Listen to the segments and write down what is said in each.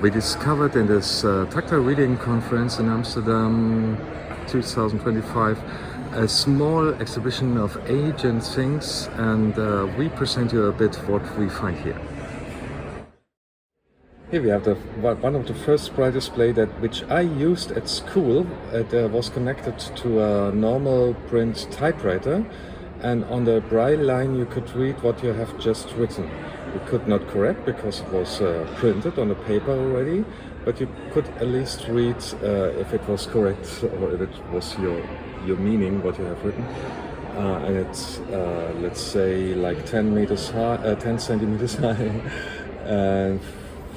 We discovered in this Tactile Reading Conference in Amsterdam 2025 a small exhibition of age and things, and we present you a bit what we find here. Here we have one of the first Braille display which I used at school. It was connected to a normal print typewriter, and on the Braille line you could read what you have just written. You could not correct because it was printed on the paper already, but you could at least read if it was correct or if it was your meaning what you have written. And it's let's say like 10 centimeters high and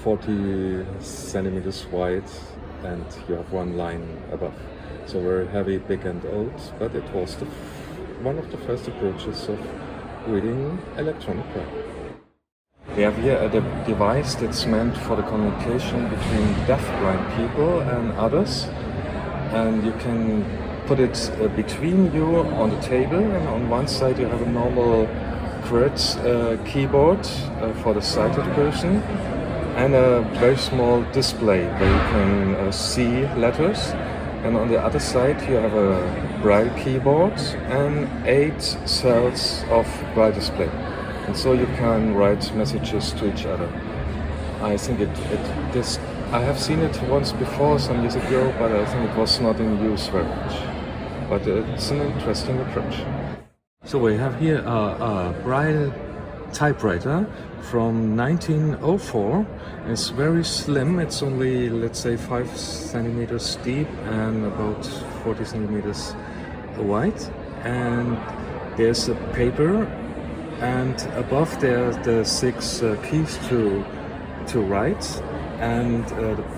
40 centimeters wide, and you have one line above. So very heavy, big and old, but it was one of the first approaches of reading electronic Braille. We have here a device that's meant for the communication between deaf-blind people and others, and you can put it between you on the table, and on one side you have a normal QWERTY keyboard for the sighted person, and a very small display where you can see letters, and on the other side you have a Braille keyboard and 8 cells of Braille display. And so you can write messages to each other. I think I have seen it once before, some years ago, but I think it was not in use very much. But it's an interesting approach. So we have here a Braille typewriter from 1904. It's very slim. It's only, let's say, 5 centimeters deep and about 40 centimeters wide. And there's a paper, and above there are the 6 keys to write, and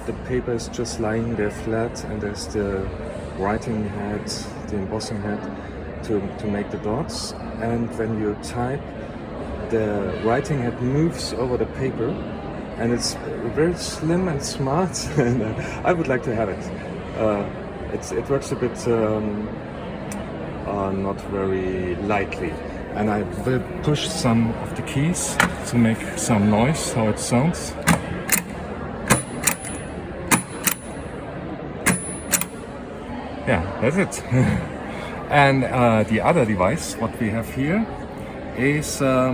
the paper is just lying there flat, and there's the writing head, the embossing head to make the dots. And when you type, the writing head moves over the paper, and it's very slim and smart, and I would like to have it. It works a bit not very lightly. And I will push some of the keys to make some noise, how it sounds. Yeah, that's it. And the other device, what we have here, is a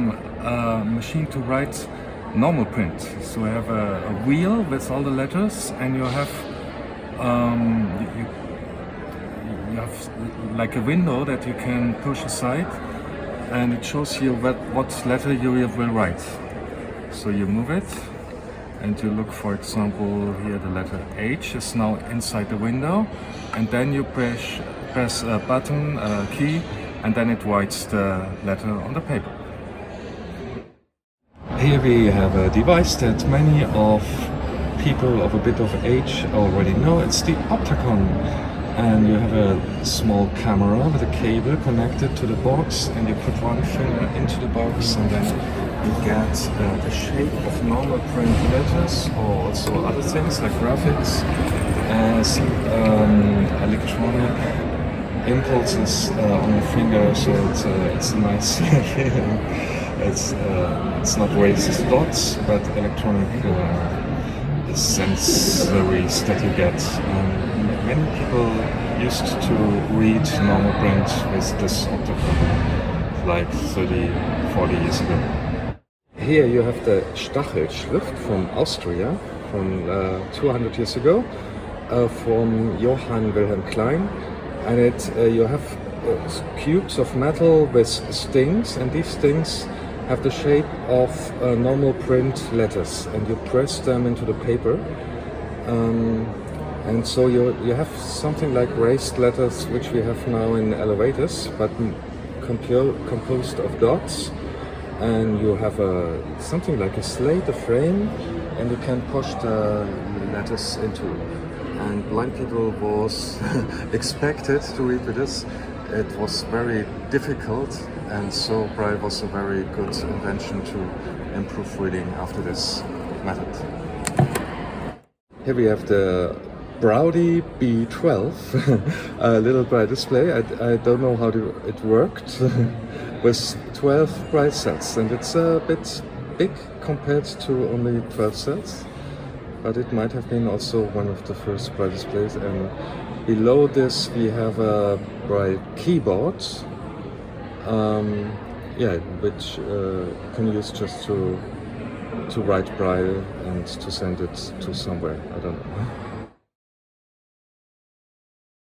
machine to write normal print. So we have a wheel with all the letters, and you have you have like a window that you can push aside, and it shows you what letter you will write. So you move it, and you look, for example, here the letter H is now inside the window, and then you press a button, a key, and then it writes the letter on the paper. Here we have a device that many of people of a bit of age already know. It's the Opticon. And you have a small camera with a cable connected to the box, and you put one finger into the box, and then you get the shape of normal print letters, or also other things like graphics, as electronic impulses on the finger. So it's a nice feeling. It's not racist dots, but electronic sensories that you get. Many people used to read normal print with this Opticon like 30, 40 years ago. Here you have the Stachelschrift from Austria from 200 years ago, from Johann Wilhelm Klein, and you have cubes of metal with stings, and these stings have the shape of normal print letters, and you press them into the paper. And so you have something like raised letters, which we have now in elevators, but composed of dots. And you have something like a slate, a frame, and you can push the letters into. And blind people was expected to read with this. It was very difficult, and so Braille was a very good invention to improve reading after this method. Here we have the Braille B12, a little Braille display. I don't know how it worked, with 12 Braille cells, and it's a bit big compared to only 12 cells, but it might have been also one of the first Braille displays. And below this we have a Braille keyboard, which you can use just to write Braille and to send it to somewhere. I don't know.